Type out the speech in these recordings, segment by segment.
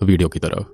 Video की तरफ।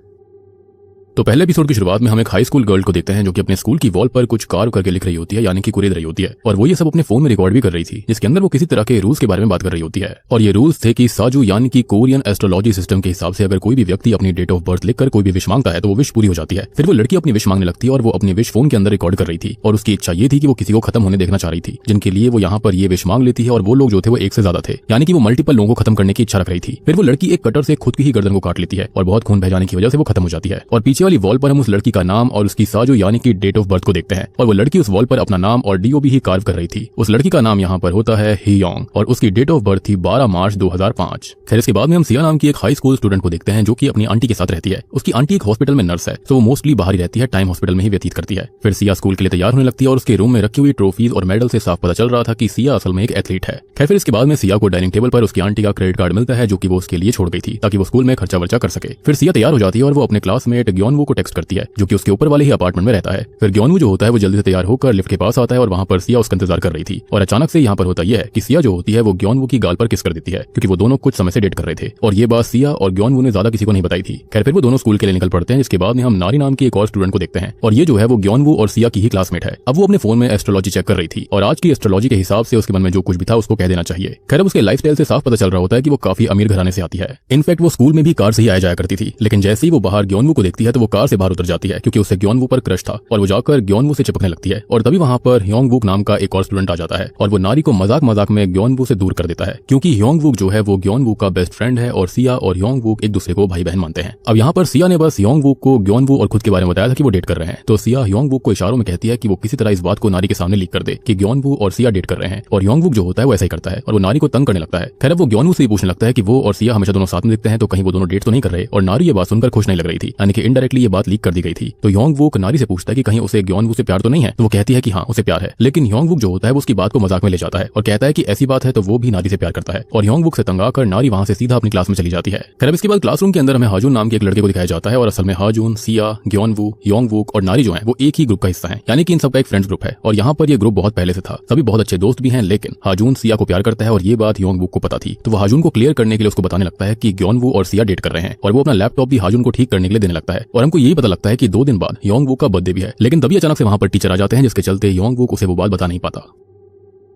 तो पहले एपिसोड की शुरुआत में हम एक हाई स्कूल गर्ल को देखते हैं जो कि अपने स्कूल की वॉल पर कुछ कार्व करके लिख रही होती है, यानी कि कुरेद रही होती है। और वो ये सब अपने फोन में रिकॉर्ड भी कर रही थी, जिसके अंदर वो किसी तरह के रूल्स के बारे में बात कर रही होती है। और ये रूल्स थे कि साजू यानी कि कोरियन एस्ट्रोलॉजी सिस्टम के हिसाब से अगर कोई भी व्यक्ति अपनी डेट ऑफ बर्थ लिखकर कोई भी विश मांगता है तो वो विश पूरी हो जाती है। फिर वो लड़की अपनी विश मांगने लगती है और वो अपनी विश फोन के अंदर रिकॉर्ड कर रही थी। और उसकी इच्छा ये थी कि वो किसी को खत्म होने देखना चाह रही थी, जिनके लिए वो यहाँ पर ये विश मांग लेती है। और वो लोग जो थे वो एक से ज्यादा थे, यानी कि वो मल्टीपल लोगों को खत्म करने की इच्छा रख रही थी। फिर वो लड़की एक कटर से खुद की ही गर्दन को काट लेती है और बहुत खून बह जाने की वजह से वो खत्म हो जाती है। और पीछे वाली वॉल पर हम उस लड़की का नाम और उसकी साजू यानी कि डेट ऑफ बर्थ को देखते हैं। और वो लड़की उस वॉल पर अपना नाम और डीओबी ही कार्व कर रही थी। उस लड़की का नाम यहाँ पर होता है हियोंग और उसकी डेट ऑफ बर्थ थी 12 मार्च 2005। फिर इसके बाद में हम सिया नाम की एक हाई स्कूल स्टूडेंट को देखते हैं जो कि अपनी आंटी के साथ रहती है। उसकी आंटी एक हॉस्पिटल में नर्स है, तो वो मोस्टली बाहर ही रहती है, टाइम हॉस्पिटल में ही व्यतीत करती है। फिर सिया स्कूल के लिए तैयार होने लगती है और उसके रूम में रखी हुई ट्रॉफीज और मेडल से साफ पता चल रहा था कि सिया असल में एक एथलीट है। खैर फिर इसके बाद में सिया को डाइनिंग टेबल पर उसकी आंटी का क्रेडिट कार्ड मिलता है जो कि वो उसके लिए छोड़ गई थी ताकि वो स्कूल में खर्चा वर्चा कर सके। फिर सिया तैयार हो जाती है और वो अपने क्लासमेट ग्योनवू को टेक्स्ट करती है जो कि उसके ऊपर वाले ही अपार्टमेंट में रहता है। फिर ग्योनवू जो होता है वो जल्दी से तैयार होकर लिफ्ट के पास आता है और वहां पर सिया उसका इंतजार कर रही थी। और अचानक से यहाँ पर होता यह है कि सिया जो होती है वो ग्योनवू की गाल पर किस कर देती है, क्योंकि वो दोनों कुछ समय से डेट कर रहे थे। और ये बात सिया और ग्योनवू ने ज्यादा किसी को नहीं बताई थी। खैर फिर वो दोनों स्कूल के लिए निकल पड़ते हैं। इसके बाद में हम नारी नाम की एक और स्टूडेंट को देखते हैं और ये जो है वो ग्योनवू और सिया की ही क्लासमेट है। अब वो अपने फोन में एस्ट्रोलॉजी चेक कर रही थी और आज की एस्ट्रोलॉजी के हिसाब से उसके मन में जो कुछ भी था उसको कह देना चाहिए। खैर अब उसके लाइफस्टाइल से साफ पता चल रहा होता है कि वो काफी अमीर घराने से आती है। इनफैक्ट वो स्कूल में भी कार से ही आया जाया करती थी, लेकिन जैसे ही वो बाहर ग्योनवू को देखती है तो वो कार से बाहर उतर जाती है क्योंकि उसे ग्योनवू पर क्रश था। और वो जाकर ग्योनवू से चिपकने लगती है और तभी वहां पर ह्योंगवुक नाम का एक और स्टूडेंट आ जाता है और वो नारी को मजाक मजाक में ग्योनवू से दूर कर देता है, क्योंकि ह्योंगवुक जो है वो ग्योनवू का बेस्ट फ्रेंड है और सिया और ह्योंगवुक एक दूसरे को भाई बहन मानते हैं। अब यहाँ पर सिया ने बस ह्योंगवुक को ग्योनवू और खुद के बारे में बताया था कि वो डेट कर रहे हैं, तो सिया ह्योंगवुक को इशारों में कहती है कि वो किसी तरह इस बात को नारी के सामने लीक कर दे कि ग्योनवू और सिया डेट कर रहे हैं। और ह्योंगवुक जो होता है वो ऐसा ही करता है और वो नारी को तंग करने लगता है। खैर वो ग्योनवू से पूछने लगता है कि वो और सिया हमेशा दोनों साथ में दिखते हैं, तो कहीं वो दोनों डेट तो नहीं कर रहे। और नारी ये बात सुनकर खुश नहीं लग रही थी, यानी कि इनडायरेक्टली ये बात लीक कर दी गई थी। तो ह्योंगवुक नारी से पूछता है कि कहीं उसे ग्योनवू से प्यार तो नहीं है, तो वो कहती है कि हाँ उसे प्यार है। लेकिन ह्योंगवुक जो होता है वो उसकी बात को मजाक में ले जाता है और कहता है कि ऐसी बात है तो वो भी नारी से प्यार करता है। और ह्योंगवुक से तंग आकर नारी वहां से सीधा अपनी क्लास में चली जाती है। खैर इसके बाद क्लासरूम के अंदर हमें हाजून नाम के एक लड़के को दिखाया जाता है और असल में हाजून, सिया, ग्योनवू, ह्योंगवुक और नारी जो है वो एक ही ग्रुप का हिस्सा है, यानी कि इन सबका एक फ्रेंड्स ग्रुप है। और यहाँ पर ये ग्रुप बहुत पहले से था, सभी बहुत अच्छे दोस्त भी हैं। लेकिन हाजून सिया को प्यार करता है और ये बात ह्योंगवुक को पता थी, तो वो हाजून को क्लियर करने के लिए उसको बताने लगता है कि ग्योनवू और सिया डेट कर रहे हैं। और वो अपना लैपटॉप भी हाजून को ठीक करने के लिए देने लगता है। और हमको यही पता लगता है कि 2 दिन बाद ह्योंगवुक का बर्थडे भी है। लेकिन तभी अचानक से वहां पर टीचर आ जाते हैं, जिसके चलते ह्योंगवुक उसे वो बात बता नहीं पाता।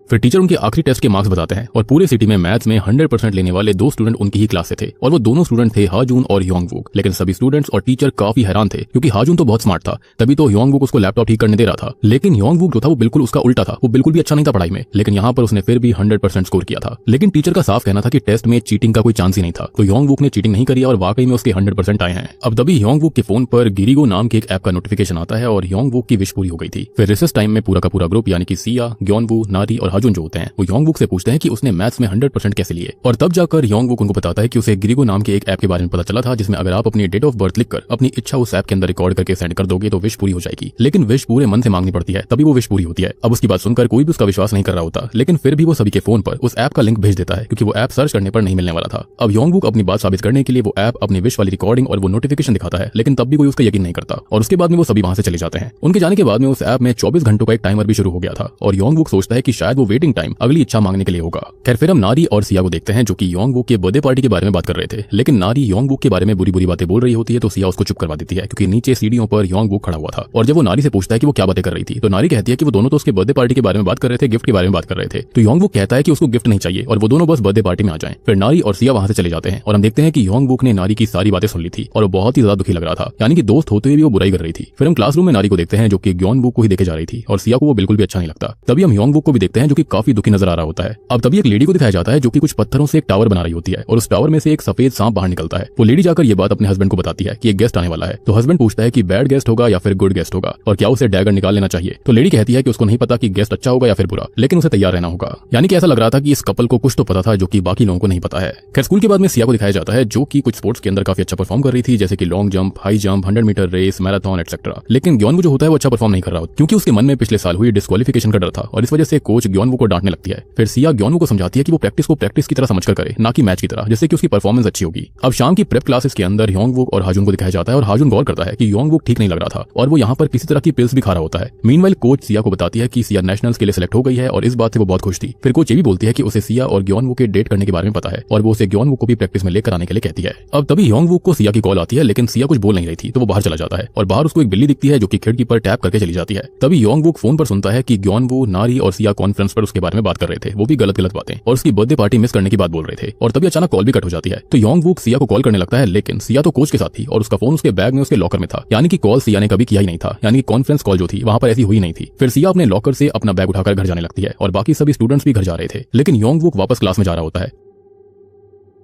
फिर टीचर उनके आखिरी टेस्ट के मार्क्स बताते हैं और पूरे सिटी में मैथ्स में 100% लेने वाले 2 स्टूडेंट उनकी ही क्लास से थे और वो दोनों स्टूडेंट थे हाजून और ह्योंगवुक। लेकिन सभी स्टूडेंट्स और टीचर काफी हैरान थे क्योंकि हाजून तो बहुत स्मार्ट था, तभी तो ह्योंगवुक उसको लैपटॉप ठीक करने दे रहा था। लेकिन ह्योंगवुक जो था वो बिल्कुल उसका उल्टा था, वो बिल्कुल भी अच्छा नहीं था पढ़ाई में। लेकिन यहाँ पर उसने फिर भी 100% स्कोर किया था। लेकिन टीचर का साफ कहना था कि टेस्ट में चीटिंग का कोई चांस ही नहीं था, तो ह्योंगवुक ने चीटिंग नहीं करी और वाकई में उसके 100% आए हैं। अब तभी ह्योंगवुक के फोन पर गिरिगो नाम के एक ऐप का नोटिफिकेशन आता है और ह्योंगवुक की विश पूरी हो गई थी। फिर रिसेस टाइम में पूरा का पूरा ग्रुप यानी कि सिया, ग्योनवू, नारी और हाजून जो होते हैं वो ह्योंगवुक से पूछते हैं कि उसने मैथ्स में 100% कैसे लिए। और तब जाकर ह्योंगवुक उनको बताता है कि उसे गिरिगो नाम के एक ऐप के बारे में पता चला था, जिसमें अगर आप अपनी डेट ऑफ बर्थ लिखकर अपनी इच्छा उस ऐप के अंदर रिकॉर्ड करके सेंड कर दोगे तो विश पूरी हो जाएगी। लेकिन विश पूरे मन से मांगनी पड़ती है, तभी वो विश पूरी होती है। अब उसकी बात सुनकर कोई भी उसका विश्वास नहीं कर रहा होता, लेकिन फिर भी वो सभी के फोन पर उस ऐप का लिंक भेज देता है क्योंकि वो ऐप सर्च करने पर नहीं मिलने वाला था। अब ह्योंगवुक अपनी बात साबित करने के लिए वो ऐप अपनी विश वाली रिकॉर्डिंग और वो नोटिफिकेशन दिखाता है, लेकिन तब भी कोई उसका यकीन नहीं करता। और उसके बाद में वो सभी वहां से चले जाते हैं। उनके जाने के बाद में उस ऐप में 24 घंटों का एक टाइमर भी शुरू हो गया था और ह्योंगवुक सोचता है कि शायद वो वेटिंग टाइम अगली इच्छा मांगने के लिए होगा। खैर फिर हम नारी और सिया को देखते हैं जो कि ह्योंगवुक के बर्थडे पार्टी के बारे में बात कर रहे थे। लेकिन नारी ह्योंगवुक के बारे में बुरी बुरी बातें बोल रही होती है, तो सिया उसको चुप करवा देती है क्योंकि नीचे सीढ़ियों पर ह्योंगवुक खड़ा हुआ था। और जब वो नारी से पूछता है कि वो क्या बातें कर रही थी, तो नारी कहती है कि वो दोनों तो उसके बर्थडे पार्टी के बारे में बात कर रहे थे, गिफ्ट के बारे में बात कर रहे थे। तो ह्योंगवुक कहता है कि उसको गिफ्ट नहीं चाहिए और वो दोनों बस बर्थडे पार्टी में आ जाएं। फिर नारी और सिया वहां से चले जाते हैं और हम देखते हैं कि ह्योंगवुक ने नारी की सारी बातें सुन ली थी और वो बहुत ही ज्यादा दुखी लग रहा था, यानी कि दोस्त होते हुए भी वो बुराई कर रही थी। फिर हम क्लासरूम में नारी को देखते हैं जो कि ग्योनवुक को ही देखे जा रही थी और सिया को वो बिल्कुल भी अच्छा नहीं लगता। तभी हम ह्योंगवुक को भी देखते हैं जो कि काफी दुखी नजर आ रहा होता है। अब तभी एक लेडी को दिखाया जाता है जो कि कुछ पत्थरों से एक टावर बना रही होती है और उस टावर में से एक सफेद सांप बाहर निकलता है। वो लेडी जाकर ये बात अपने हस्बैंड को बताती है कि एक गेस्ट आने वाला है। तो हस्बैंड पूछता है कि बैड गेस्ट होगा या फिर गुड गेस्ट होगा और क्या उसे डैगर निकाल लेना चाहिए। तो लेडी कहती है कि उसको नहीं पता कि गेस्ट अच्छा होगा या फिर बुरा, लेकिन उसे तैयार रहना होगा। यानी कि ऐसा लग रहा था कि इस कपल को कुछ तो पता था जो कि बाकी लोगों को नहीं पता है। खैर स्कूल के बाद में सिया को दिखाया जाता है जो कि कुछ स्पोर्ट्स के अंदर काफी अच्छा परफॉर्म कर रही थी, जैसे कि long jump, high jump, 100 metre race, marathon etcetera. लेकिन ग्योनवू जो होता है वो अच्छा परफॉर्म नहीं कर रहा क्योंकि उसके मन में पिछले साल हुई डिस्क्वालिफिकेशन का डर था और इस वजह से कोच ग्योनवू को डांटने लगती है। फिर सिया ग्योनवू को समझाती है कि वो प्रैक्टिस को प्रैक्टिस की तरह समझकर करे, ना कि मैच की तरह, जिससे कि उसकी परफॉर्मेंस अच्छी होगी। अब शाम की प्रेप क्लासेस के अंदर योंगवुक और हाजुन को दिखाया जाता है और हाजुन गौर करता है कि योंगवुक ठीक नहीं लग रहा था और वो यहाँ पर किसी तरह की पिल्स भी खा रहा होता है। मीनवाइल कोच सिया को बताती है कि सिया नेशनल्स के लिए सिलेक्ट हो गई है और इस बात से वो बहुत खुश थी। फिर कोच ये भी बोलती है कि उसे सिया और ग्योनवू के डेट करने के बारे में पता है और वो उसे ग्योनवू को भी प्रैक्टिस में लेकर आने के लिए कहती है। अब तभी योंगवुक को सिया की कॉल आती है, लेकिन सिया कुछ बोल नहीं रही थी तो वो बाहर चला जाता है और बाहर उसको एक बिल्ली दिखती है जो कि खिड़की पर टैप करके चली जाती है। तभी योंगवुक फोन पर सुनता है कि ग्योनवू, नारी और सिया कॉन्फ्रेंस पर उसके बारे में बात कर रहे थे, वो भी गलत गलत बातें, और उसकी बर्थडे पार्टी मिस करने की बात बोल रहे थे। और तभी अचानक कॉल भी कट हो जाती है। तो योंगवुक सिया को कॉल करने लगता है, लेकिन सिया तो कोच के साथ थी और उसका फोन उसके बैग में उसके लॉकर में था, यानी कि कॉल सिया ने कभी किया ही नहीं था, यानी कि कॉन्फ्रेंस कॉल जो थी वहां पर ऐसी हुई नहीं थी। फिर सिया अपने लॉकर से अपना बैग उठाकर घर जाने लगती है और बाकी सभी स्टूडेंट्स भी घर जा रहे थे, लेकिन योंगवुक वापस क्लास में जा रहा होता है।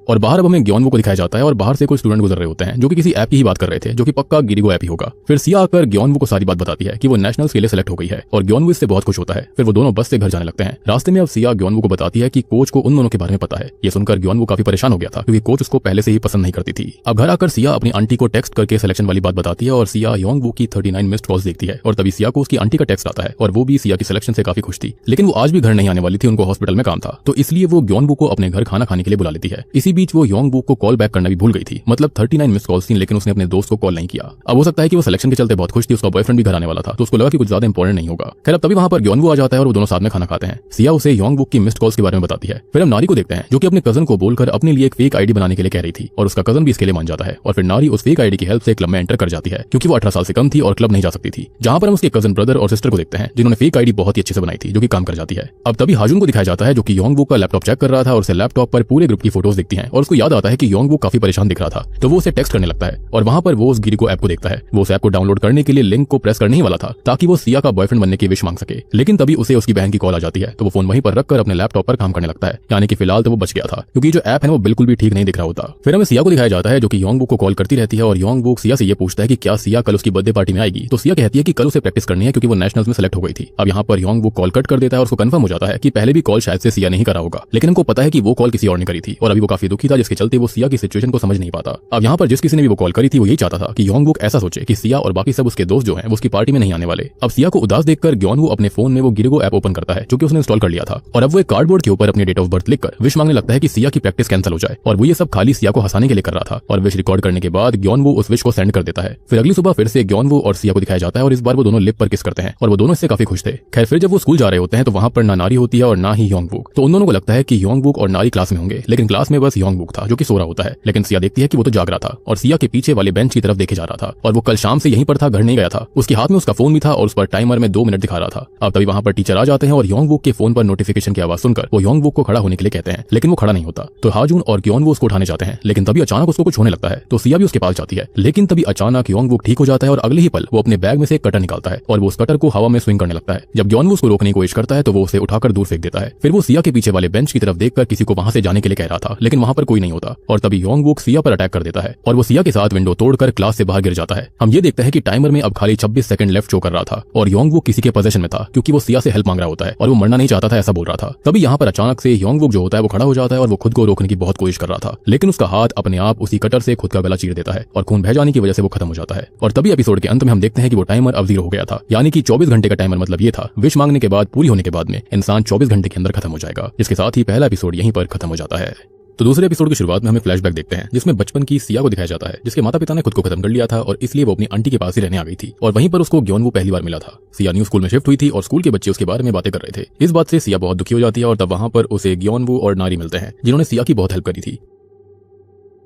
और बाहर अब हमें ग्योनवू को दिखाया जाता है और बाहर से कुछ स्टूडेंट गुजर रहे होते हैं जो कि किसी ऐप की ही बात कर रहे थे, जो कि पक्का गिरिगो ऐप ही होगा। फिर सिया आकर ग्योनवू को सारी बात बताती है कि वो नेशनल्स के लिए सिलेक्ट हो गई है और ग्योनवू इससे बहुत खुश होता है। फिर वो दोनों बस से घर जाने लगते हैं। रास्ते में अब सिया ग्योनवू को बताती है कि कोच को उन दोनों के बारे में पता है। ये सुनकर ग्योनवू काफी परेशान हो गया था क्योंकि कोच उसको पहले से ही पसंद नहीं करती थी। अब घर आकर सिया अपनी आंटी को टेक्स्ट करके सिलेक्शन वाली बात बताती है और सिया योंगवू की 39 मिस्ड कॉल्स देखती है और तभी सिया को उसकी आंटी का टेक्स्ट आता है और वो भी सिया की सिलेक्शन से काफी खुश थी, लेकिन वो आज भी घर नहीं आने वाली थी, उनको हॉस्पिटल में काम था, तो इसलिए वो ग्योनवू को अपने घर खाना खाने के लिए बुला लेती है। इसी बीच वो योंगवू को कॉल बैक करना भी भूल गई थी, मतलब 39 मिस कॉल्स थी, लेकिन उसने अपने दोस्त को कॉल नहीं किया। अब हो सकता है कि वो सिलेक्शन के चलते बहुत खुश थी, उसका बॉयफ्रेंड भी घर आने वाला था, तो उसको लगा कि कुछ ज्यादा इंपॉर्टेंट नहीं होगा। खैर अब तभी वहां पर ग्योनवू आ जाता है और वो दोनों साथ में खाना खाते हैं। सिया उसे योंगवू की मिस्ड कॉल्स के बारे में बताती है। फिर हम नारी को देखते हैं जो कि अपने कजन को बोलकर अपने लिए एक फेक आईडी बनाने के लिए कह रही थी और उसका कजन भी इसके लिए मान जाता है और फिर नारी उस फेक आईडी की हेल्प से क्लब में एंटर कर जाती है क्योंकि वो 18 साल से कम थी और क्लब नहीं जा सकती थी, जहां पर हम उसके कजन ब्रदर और सिस्टर को देखते हैं जिन्होंने फेक आईडी बहुत ही अच्छे से बनाई थी जो कि काम कर जाती है। अब तभी हाजुन को दिखाया जाता है जो कि योंगवू का लैपटॉप चेक कर रहा था और उसे लैपटॉप पर पूरे ग्रुप की फोटोज दिखती हैं और उसको याद आता है कि योंगवू काफी परेशान दिख रहा था, तो वो उसे टेक्स्ट करने लगता है और वहां पर वो उस गिरिगो ऐप को देखता है। वो उस ऐप को डाउनलोड करने के लिए लिंक को प्रेस करने ही वाला था ताकि वो सिया का बॉयफ्रेंड बनने की विश मांग सके, लेकिन तभी उसे उसकी बहन की कॉल आ जाती है, तो वो फोन वहीं पर रखकर अपने लैपटॉप पर काम करने लगता है, यानी कि फिलहाल तो वो बच गया था क्योंकि जो ऐप है वो बिल्कुल भी ठीक नहीं दिख रहा होता। फिर हमें सिया को दिखाया जाता है जो कि योंगवू को कॉल करती रहती है और योंगवू सिया से ये पूछता है कि क्या सिया कल उसकी बर्थडे पार्टी में आएगी, तो सिया कहती है कि कल उसे प्रैक्टिस करनी है क्योंकि वो नेशनल्स में सेलेक्ट हो गई थी। अब यहाँ पर योंगवू कॉल कट कर देता है और उसको कंफर्म हो जाता है कि पहले भी कॉल शायद से सिया नहीं करा होगा, लेकिन उनको पता है कि वो कॉल किसी और ने करी थी और अभी वो काफी दुखी था, जिसके चलते वो सिया की सिचुएशन को समझ नहीं पाता। अब यहाँ पर जिस किसी ने भी वो कॉल करी थी वो यही चाहता था कि योंगवू ऐसा सोचे कि सिया और बाकी सब उसके दोस्त जो हैं वो उसकी पार्टी में नहीं आने वाले। अब सिया को उदास देखकर ग्योनवू अपने फोन में वो गिरिगो ऐप ओपन करता है जो कि उसने इंस्टॉल कर लिया था और अब वो एक कार्डबोर्ड के ऊपर अपनी डेट ऑफ बर्थ लिखकर विश मांगने लगता है कि सिया की प्रैक्टिस कैंसिल हो जाए, और वो ये सब खाली सिया को हंसाने के लिए कर रहा था। और विश रिकॉर्ड करने के बाद ग्योनवू उस विश को सेंड कर देता है। फिर अगली सुबह फिर से ग्योनवू और सिया को दिखाया जाता है और इस बार वो दोनों लिप पर किस करते हैं और वो दोनों इससे काफी खुश थे। खैर फिर जब वो स्कूल जा रहे होते हैं तो वहां पर ना नारी होती है और ना ही योंगवू, तो उन दोनों को लगता है कि योंगवू और नारी क्लास में होंगे, लेकिन क्लास में बस योंगवू था जो कि सो रहा होता है। लेकिन सिया देखती है कि वो तो जाग रहा था और सिया के पीछे वाले बेंच की तरफ देखे जा रहा था और वो कल शाम से यहीं पर था, घर नहीं गया था। उसके हाथ में उसका फोन भी था और उस पर टाइमर में 2 मिनट दिखा रहा था। अब तभी वहां पर टीचर आ जाते हैं और योंगवू के फोन पर नोटिफिकेशन की आवाज सुनकर वो योंगवू को खड़ा होने के लिए कहते हैं, लेकिन वो खड़ा नहीं होता। तो हाजुन और ग्योनवू उसको उठाने जाते हैं, लेकिन तभी अचानक उसको कुछ होने लगता है, तो सिया भी उसके पास जाती है, लेकिन तभी अचानक योंगवू ठीक हो जाता है और अगले ही पल वो अपने बैग में से एक कटर निकालता है और वो उस कटर को हवा में स्विंग करने लगता है। जब ग्योनवू उसको रोकने की कोशिश करता है तो वो उसे उठाकर दूर फेंक देता है। फिर वो सिया के पीछे वाले बेंच की तरफ देखकर किसी को वहां से जाने के लिए कह रहा था, लेकिन वहां पर कोई नहीं होता और तभी योंगवू सिया पर अटैक कर देता है और वो सिया के साथ विंडो तोड़कर क्लास से बाहर गिर जाता है। हम ये देखते हैं कि टाइमर में अब खाली 26 सेकंड लेफ्ट शो कर रहा था और योंगवू किसी के पोजीशन में था क्योंकि वो सिया से हेल्प मांग रहा होता है और वो मरना नहीं चाहता था ऐसा बोल रहा था। तभी यहाँ पर अचानक से योंगवू जो होता है वो खड़ा हो जाता है और वो खुद को रोकने की बहुत कोशिश कर रहा था, लेकिन उसका हाथ अपने आप उसी कटर से खुद का गला चीर देता है और खून बह जाने की वजह से वो खत्म हो जाता है। और तभी एपिसोड के अंत में हम देखते हैं कि वो टाइमर अब 0 हो गया था, यानी कि 24 घंटे का टाइमर मतलब ये था विश मांगने के बाद पूरी होने के बाद में इंसान 24 घंटे के अंदर खत्म हो जाएगा, जिसके साथ ही पहला एपिसोड यहीं पर खत्म हो जाता है। तो दूसरे एपिसोड की शुरुआत में हमें फ्लैशबैक देखते हैं जिसमें बचपन की सिया को दिखाया जाता है जिसके माता पिता ने खुद को खत्म कर लिया था और इसलिए वो अपनी आंटी के पास ही रहने आ गई थी और वहीं पर उसको ग्योनवू पहली बार मिला था। सिया न्यू स्कूल में शिफ्ट हुई थी और स्कूल के बच्चे उसके बारे में बातें कर रहे थे। इस बात से सिया बहुत दुखी हो जाती है और तब वहां पर उसे ग्योनवू और नारी मिलते हैं जिन्होंने सिया की बहुत हेल्प करी थी।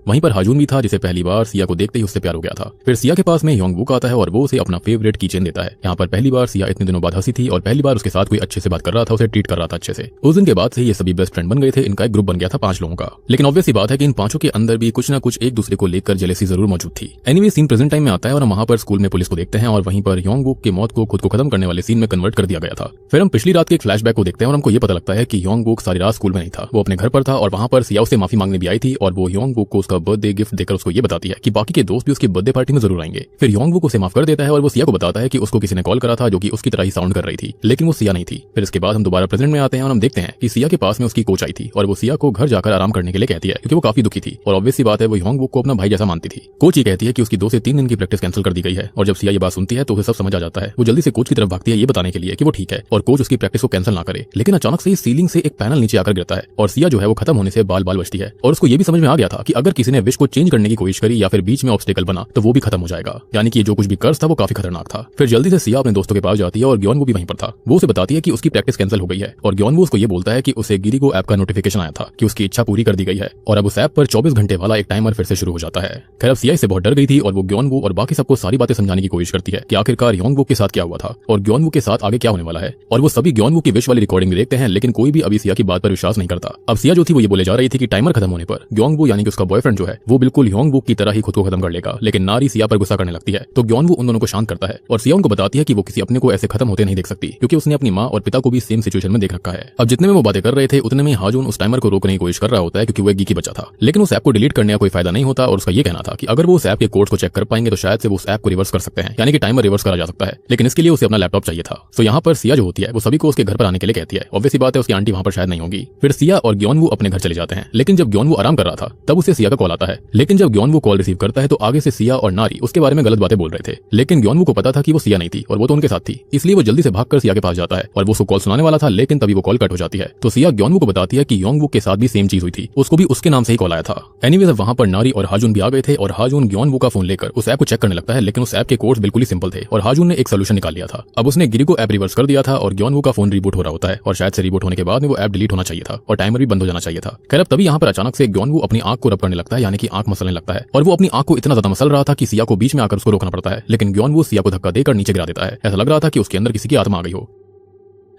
वहीं पर हाजुन भी था जिसे पहली बार सिया को देखते ही उससे प्यार हो गया था। फिर सिया के पास में योंगवू आता है और वो उसे अपना फेवरेट कीचेन देता है। यहाँ पर पहली बार सिया इतने दिनों बाद हंसी थी और पहली बार उसके साथ कोई अच्छे से बात कर रहा था, उसे ट्रीट कर रहा था अच्छे से। उस दिन के बाद से ये सभी बेस्ट फ्रेंड बन गए थे। इनका एक ग्रुप बन गया था 5 लोगों का, लेकिन ऑब्वियस सी बात है कि इन 5 के अंदर भी कुछ ना कुछ एक दूसरे को लेकर जेलेसी जरूर मौजूद थी। एनीवे सीन प्रेजेंट टाइम में आता है और हम वहां पर स्कूल में पुलिस को देखते हैं और वहीं पर योंगवू की मौत को खुद को खत्म करने वाले सीन में कन्वर्ट कर दिया गया था। फिर हम पिछली रात के एक फ्लैशबैक को देखते हैं और हमको ये पता लगता है कि योंगवू सारी रात स्कूल में नहीं था, वो अपने घर पर था और वहां पर सिया से माफी मांगने भी आई थी और वो योंगवू को उसका बर्थडे गिफ्ट देकर उसको ये बताती है कि बाकी के दोस्त भी उसकी बर्थडे पार्टी में जरूर आएंगे। फिर योंगवुक उसे माफ कर देता है और वो सिया को बताता है कि उसको किसी ने कॉल करा था जो कि उसकी तरह ही साउंड कर रही थी, लेकिन वो सिया नहीं थी। फिर इसके बाद हम दोबारा प्रेजेंट में आते हैं और हम देखते हैं कि सिया के पास में उसकी कोच आई थी और वो सिया को घर जाकर आराम करने के लिए कहती है क्योंकि वो काफी दुखी थी और ऑब्वियस सी बात है वो योंगवुक को अपना भाई जैसा मानती थी। कोच ये कहती है कि उसकी 2 से 3 दिन की प्रैक्टिस कैंसिल कर दी गई है और जब सिया ये बात सुनती है तो उसे सब समझ आ जाता है। वो जल्दी से कोच की तरफ भागती है ये बताने के लिए कि वो ठीक है और कोच उसकी प्रैक्टिस को कैंसिल ना करे, लेकिन अचानक से सीलिंग से एक पैनल नीचे आकर गिरता है और सिया जो है वो खत्म होने से बाल बाल बचती है और उसको ये भी समझ में आ गया था कि अगर किसी ने विश को चेंज करने की कोशिश करी या फिर बीच में ऑब्स्टेकल बना तो वो भी खत्म हो जाएगा, यानी कि जो कुछ भी कर्ज था वो काफी खतरनाक था। फिर जल्दी से सिया अपने दोस्तों के पास जाती है और ग्योनवू भी वहीं पर था। वो उसे बताती है कि उसकी प्रैक्टिस कैंसिल हो गई है और ग्योनवू उसको ये बोलता है कि उसे गिरिगो ऐप का नोटिफिकेशन आया था कि उसकी इच्छा पूरी कर दी गई है और अब उस ऐप पर 24 घंटे वाला एक टाइमर फिर से शुरू हो जाता है। खैर अब सिया इससे बहुत डर गई थी और वो ग्योनवू और बाकी सबको सारी बातें समझाने की कोशिश करती है कि आखिरकार योंगवुक के साथ क्या हुआ था और ग्योनवू के साथ आगे क्या होने वाला है। और वो सभी ग्योनवू की विश वाली रिकॉर्डिंग देखते हैं, लेकिन कोई भी अभी सिया की बात पर विश्वास नहीं करता। अब सिया जो थी वो ये बोले जा रही थी कि टाइमर खत्म होने पर ग्योनवू यानी कि उसका बॉयफ्रेंड जो है वो बिल्कुल योंगवुक की तरह ही खुद को खत्म कर लेगा, लेकिन नारी सिया पर गुस्सा करने लगती है तो ग्योनवू उन दोनों को शांत करता है और सिया उनको बताती है कि वो किसी अपने को ऐसे खत्म होते नहीं देख सकती क्योंकि उसने अपनी माँ और पिता को भी सेम सिचुएशन में देख रखा है। अब जितने में वो बातें कर रहे थे उतने में हाजुन उस टाइमर को रोकने की कोशिश कर रहा होता है क्योंकि वो एक गीकी बच्चा था, लेकिन उस ऐप को डिलीट करने का कोई फायदा नहीं होता और उसका ये कहना था कि अगर वो उस ऐप के कोड्स को चेक कर पाएंगे तो शायद से वो उस ऐप को रिवर्स कर सकते हैं, यानी कि टाइमर रिवर्स करा जा सकता है, लेकिन इसके लिए उसे अपना लैपटॉप चाहिए था। तो यहाँ पर सिया जो होती है वो सभी को उसके घर पर आने के लिए कहती है। ऑब्वियस बात है उसकी आंटी वहां पर शायद नहीं होगी। फिर सिया और ग्योनवू अपने घर चले जाते हैं, लेकिन जब ग्योनवू आराम कर रहा था तब उसे सिया का कॉल आता है, लेकिन जब ग्योनवू कॉल रिसीव करता है तो आगे से सिया और नारी उसके बारे में गलत बातें बोल रहे थे, लेकिन ग्योनवू को पता था कि वो सिया नहीं थी और वो तो उनके साथ थी, इसलिए वो जल्दी से भागकर सिया के पास जाता है और वो उसको कॉल सुनाने वाला था, लेकिन तभी वो कॉल कट हो जाती है। तो सिया ग्योनवू को बताती है कि योंगवू के साथ भी सेम चीज हुई थी, उसको भी उसके नाम से ही कॉल आया था। एनीवेज वहां पर नारी और हाजुन भी आ गए थे और हाजुन ग्योनवू का फोन लेकर उस ऐप को चेक करने लगता है, लेकिन उस ऐप के कोड्स बिल्कुल ही सिंपल थे और हाजुन ने एक सोल्यूशन निकाल लिया था। अब उसने गिरिगो ऐप रिवर्स कर दिया था और ग्योनवू का फोन रिबूट हो रहा होता है और शायद से रिबूट होने के बाद में वो ऐप डिलीट होना चाहिए था और टाइमर भी बंद हो जाना चाहिए था। खैर अब तभी यहाँ पर अचानक से ग्योनवू अपनी आंख को रब करने लगता है, यानी कि आंख मसलने लगता है और वो अपनी आंख को इतना ज्यादा मसल रहा था कि सिया को बीच में आकर उसको रोकना पड़ता है, लेकिन ग्योनवू सिया को धक्का देकर नीचे गिरा देता है। ऐसा लग रहा था कि उसके अंदर किसी की आत्मा आ गई हो।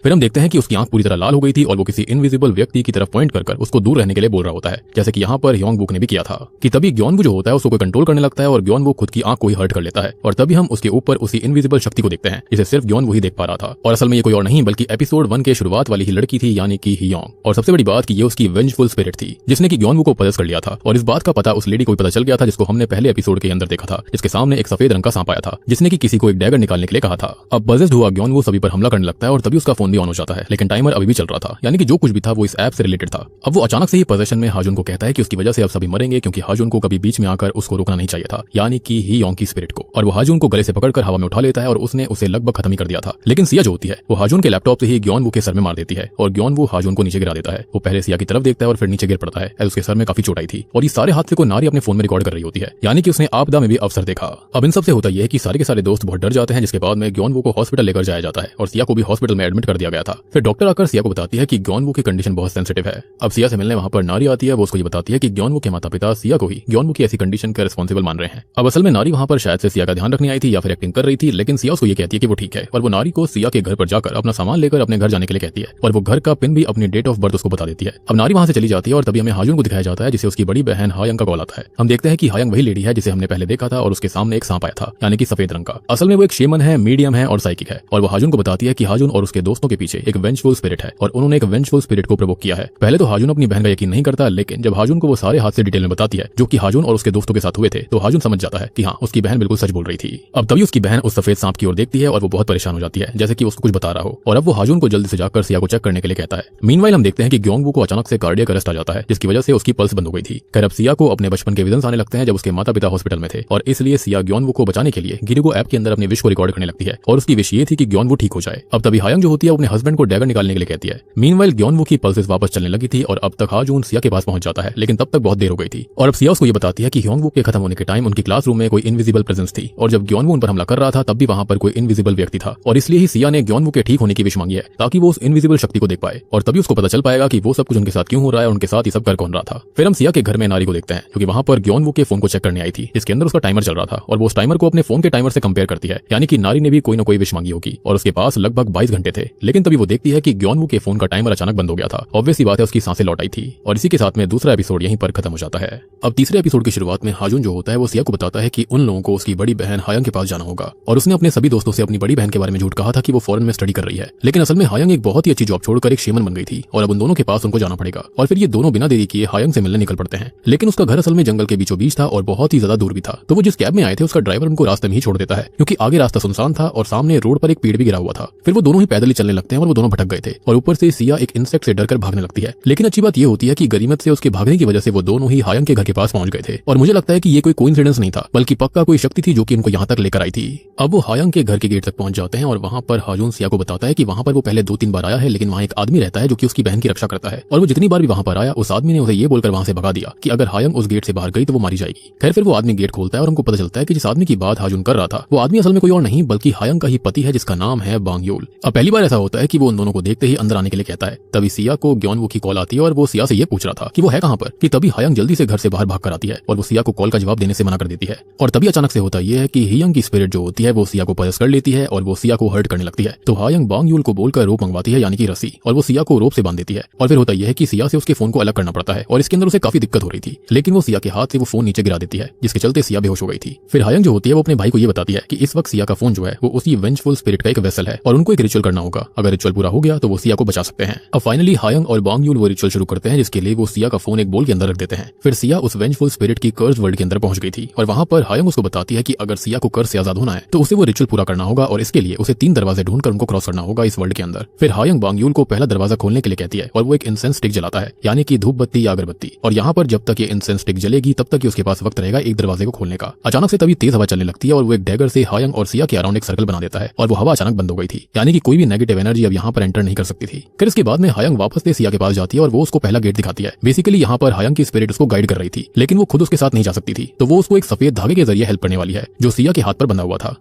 फिर हम देखते हैं कि उसकी आंख पूरी तरह लाल हो गई थी और वो किसी इनविजिबल व्यक्ति की तरफ पॉइंट कर उसको दूर रहने के लिए बोल रहा होता है, जैसे कि यहाँ पर योंगवुक ने भी किया था। कि तभी ग्योनवू जो होता है उसको कोई कंट्रोल करने लगता है और ग्योनवू खुद की आंख को ही हर्ट कर लेता है और तभी हम उसके ऊपर उसी इनविजिबल शक्ति को देखते हैं जिसे सिर्फ ग्योनवू ही देख पा रहा था और असल में ये कोई और नहीं बल्कि एपिसोड 1 के शुरुआत वाली ही लड़की थी, यानी कि हियोंग। और सबसे बड़ी बात कि ये उसकी वेंजफुल स्पिरिट थी जिसने की ग्योनवू को पजेस कर लिया था और इस बात का पता उस लेडी को पता चल गया था जिसको हमने पहले एपिसोड के अंदर देखा था, जिसके सामने एक सफेद रंग का सांप आया था जिसने की किसी को एक डैगर निकालने के लिए कहा था। अब पजेस्ड हुआ ग्योनवू सभी पर हमला करने लगता है और तभी उसका फोन भी ऑन हो जाता है, लेकिन टाइमर अभी भी चल रहा था, यानी कि जो कुछ भी था वो इस ऐप से रिलेटेड था। अब वो अचानक से ही पोजीशन में हाजुन को कहता है कि उसकी वजह से अब सभी मरेंगे क्योंकि हाजुन को कभी बीच में आकर उसको रोकना नहीं चाहिए था, यानी कि हियोंग की स्पिरिट को। और वो हाजुन को गले से पकड़कर हवा में उठा लेता है और उसने उसे लगभग खत्म ही कर दिया था, लेकिन सिया जो होती है वो हाजुन के लैपटॉप से ही ग्योनवू के सर में मार देती है और ग्योनवू हाजुन को नीचे गिरा देता है। वो पहले सिया की तरफ देखता है और फिर नीचे गिर पड़ता है। उसके सर में काफी चोट आई थी और इस सारे हादसे को नारी अपने फोन में रिकॉर्ड कर रही होती है, यानी कि उसने आपदा में भी अवसर देखा। अब इन सबसे होता यह है कि सारे के सारे दोस्त बहुत डर जाते हैं, जिसके बाद में ग्योनवू को हॉस्पिटल लेकर जाया जाता है और सिया को भी हॉस्पिटल में एडमिट कर दिया गया था। फिर डॉक्टर आकर सिया को बताती है कि ग्योनवू की कंडीशन बहुत सेंसिटिव है। अब सिया से मिलने वहां पर नारी आती है, वो उसको ये बताती है कि ग्योनवू के माता पिता सिया को ही ग्योनवू की ऐसी कंडीशन का रिस्पॉन्सिबल मान रहे हैं। अब असल में नारी वहां पर शायद से सिया का ध्यान रखने आई थी या फिर एक्टिंग कर रही थी, लेकिन सिया उसको ये कहती है कि वो ठीक है और वो नारी को सिया के घर पर जाकर अपना सामान लेकर अपने घर जाने के लिए कहती है और वो घर का पिन भी अपनी डेट ऑफ बर्थ उसको बता देती है। अब नारी वहां से चली जाती है और तभी हमें हाजुन को दिखाया जाता है जिसे उसकी बड़ी बहन हायंग का कॉल आता है। हम देखते हैं कि हायंग वही लेडी है जिसे हमने पहले देखा था और उसके सामने एक सांप आया था, यानी कि सफेद रंग का। असल में वो एक शेमन है, मीडियम है और साइकिक है और वो हाजुन को बताती है कि हाजुन और उसके दोस्तों के पीछे एक वेंजफुल स्पिरिट है और उन्होंने एक वेंजफुल स्पिरिट को प्रोवोक किया है। पहले तो हाजुन अपनी बहन का यकीन नहीं करता, लेकिन जब हाजुन को वो सारे हादसे डिटेल में बताती है जो कि हाजुन और उसके दोस्तों के साथ हुए थे तो हाजुन समझ जाता है कि हाँ उसकी बहन बिल्कुल सच बोल रही थी। अब तभी उसकी बहन उस सफेद सांप की ओर देखती है और वो बहुत परेशान हो जाती है, जैसे कि उसको कुछ बता रहा हो और अब वो हाजुन को जल्दी से जाकर सिया को चेक करने के लिए कहता है। मीनवाइल हम देखते हैं कि ग्योनवू को अचानक से कार्डियक अरेस्ट आ जाता है जिसकी वजह से उसकी पल्स बंद हो गई थी। खैर अब सिया को अपने बचपन के विजन्स आने लगते हैं जब उसके माता पिता हॉस्पिटल में थे और इसलिए सिया ग्योनवू को बचाने के लिए गिरिगो ऐप के अंदर अपनी विश को रिकॉर्ड करने लगती है और उसकी विश ये थी कि ग्योनवू ठीक हो जाए। अब तभी हायंग जो होती है अपने हस्बैंड को डैगर निकालने के लिए कहती है। मीनवाइल ग्योनवू की पल्सेस वापस चलने लगी थी और अब तक हाजुन सिया के पास पहुंच जाता है, लेकिन तब तक बहुत देर हो गई थी और अब सिया उसको ये बताती है कि योंगवू के खत्म होने के टाइम उनकी क्लासरूम में कोई इनविजिबल प्रेजेंस थी और जब ग्योनवू उन पर हमला कर रहा था तब भी वहां पर कोई इनविजिबल व्यक्ति था और इसलिए ही सिया ने ग्योनवू के ठीक होने की विश मांगी है ताकि वो उस इनविजिबल शक्ति को देख पाए और तभी उसको पता चल पाएगा कि वो सब कुछ उनके साथ क्यों हो रहा है और उनके साथ ये सब कर कौन रहा था। फिर हम सिया के घर में नारी को देखते हैं क्योंकि वहां पर ग्योनवू के फोन को चेक करने आई थी जिसके अंदर उसका टाइमर चल रहा था और वो उस टाइमर को अपने फोन के टाइमर से कंपेयर करती है, यानी कि नारी ने भी कोई ना कोई विश मांगी होगी और उसके पास लगभग 22 घंटे थे। लेकिन तभी वो देखती है कि ग्योनवू के फोन का टाइमर अचानक बंद हो गया था। ऑब्वियस सी बात है, उसकी सांसें लौट आई थी। और इसी के साथ में दूसरा एपिसोड यहीं पर खत्म हो जाता है। अब तीसरे एपिसोड की शुरुआत में हाजुन जो होता है वो सिया को बताता है कि उन लोगों को उसकी बड़ी बहन हायंग के पास जाना होगा और उसने अपने सभी दोस्तों से अपनी बड़ी बहन के बारे में झूठ कहा था कि वो फॉरेन में स्टडी कर रही है। लेकिन असल में हायंग एक बहुत ही अच्छी जॉब छोड़कर एक शेमन बन गई थी और अब उन दोनों के पास उनको जाना पड़ेगा। और फिर ये दोनों बिना देरी किए हायंग से मिलने निकल पड़ते हैं। लेकिन उसका घर असल में जंगल के बीचों बीच था और बहुत ही ज्यादा दूर भी था। तो वो जिस कैब में आए थे उसका ड्राइवर उनको रास्ते में ही छोड़ देता है, क्योंकि आगे रास्ता सुनसान था और सामने रोड पर एक पेड़ भी गिरा हुआ था। फिर वो दोनों ही पैदल ही चलने लगते हैं और वो दोनों भटक गए थे। और ऊपर से सिया एक इंसेक्ट से डरकर भागने लगती है। लेकिन अच्छी बात ये होती है कि गनीमत से उसके भागने की वजह से वो दोनों ही हायंग के घर के पास पहुंच गए थे। और मुझे लगता है कि ये कोई कोइंसिडेंस नहीं था, बल्कि पक्का कोई शक्ति थी जो कि उनको यहाँ तक लेकर आई थी। अब वो हायंग के घर के गेट तक पहुंच जाते हैं और वहां पर हाजुन सिया को बताता है कि वहां पर वो पहले 2-3 बार आया है, लेकिन वहां एक आदमी रहता है जो कि उसकी बहन की रक्षा करता है। और वो जितनी बार भी वहां पर आया उस आदमी ने उसे ये बोलकर वहां से भगा दिया कि अगर हायंग उस गेट से बाहर गई तो वो मारी जाएगी। खैर फिर वो आदमी गेट खोलता है और उनको पता चलता है कि जिस आदमी की बात हाजुन कर रहा था वो आदमी असल में कोई और नहीं बल्कि हायंग का ही पति है, जिसका नाम है बांग यूल। अब पहली बार ऐसा होता है कि वो उन दोनों को देखते ही अंदर आने के लिए कहता है। तभी सिया को ग्योनवू की कॉल आती है और वो सिया से ये पूछ रहा था कि वो है कहां पर, कि तभी हायंग जल्दी से घर से बाहर भाग कर आती है और वो सिया को कॉल का जवाब देने से मना कर देती है। और तभी अचानक से होता यह है कि हियंग की स्पिरिट जो होती है वो सिया को पजस कर लेती है और वो सिया को हर्ट करने लगती है। तो हायंग बांग यूल को बोलकर रोप मंगवाती है, यानी कि रस्सी, और वो सिया को रोप से बांध देती है। और फिर होता यह है कि सिया से उसके फोन को अलग करना पड़ता है और इसके अंदर उसे काफी दिक्कत हो रही थी। लेकिन वो सिया के हाथ से वो फोन नीचे गिरा देती है, जिसके चलते सिया बेहोश हो गई थी। फिर हायंग जो होती है वो अपने भाई को ये बताती है कि इस वक्त सिया का फोन जो है वो उसी वेंजफुल स्पिरिट का एक वेसल है और उनको एक रिचुअल करना होगा। अगर रिचुअल पूरा हो गया तो वो सिया को बचा सकते हैं। अब फाइनली हायंग और बांग यूल वो रिचुअल शुरू करते हैं, जिसके लिए वो सिया का फोन एक बोल के अंदर रख देते हैं। फिर सिया उस वेंजफुल स्पिरिट की कर्स वर्ल्ड के अंदर पहुंच गई थी और वहां पर हायंग उसको बताती है कि अगर सिया को कर्स से आजाद होना है तो उसे वो रिचुअल पूरा करना होगा और इसके लिए उसे 3 दरवाजे ढूंढकर उनको क्रॉस करना होगा इस वर्ल्ड के अंदर। फिर हायंग बांग यूल को पहला दरवाजा खोलने के लिए कहती है और वो एक इंसेंस स्टिक जलाता है, यानी कि धूप बत्ती या अगरबत्ती। और यहाँ पर जब तक ये इंसेंस स्टिक जलेगी तब तक उसके पास वक्त रहेगा एक दरवाजे को खोलने का। अचानक से तभी तेज हवा चलने लगती है और वो एक डैगर से हायंग और सिया के अराउंड एक सर्कल बना देता है और वो हवा अचानक बंद हो गई थी, यानी कि कोई भी नेगेटिव एनर्जी अब यहाँ पर एंटर नहीं कर सकती थी। फिर इसके बाद में हायंग वापस से सिया के पास जाती है और वो उसको पहला गेट दिखाती है। बेसिकली यहाँ पर हायंग की स्पिरिट उसको गाइड कर रही थी, लेकिन वो खुद उसके साथ नहीं जा सकती थी, तो वो उसको एक सफेद धागे के जरिए हेल्प करने वाली है जो सिया के हाथ पर बंधा हुआ था।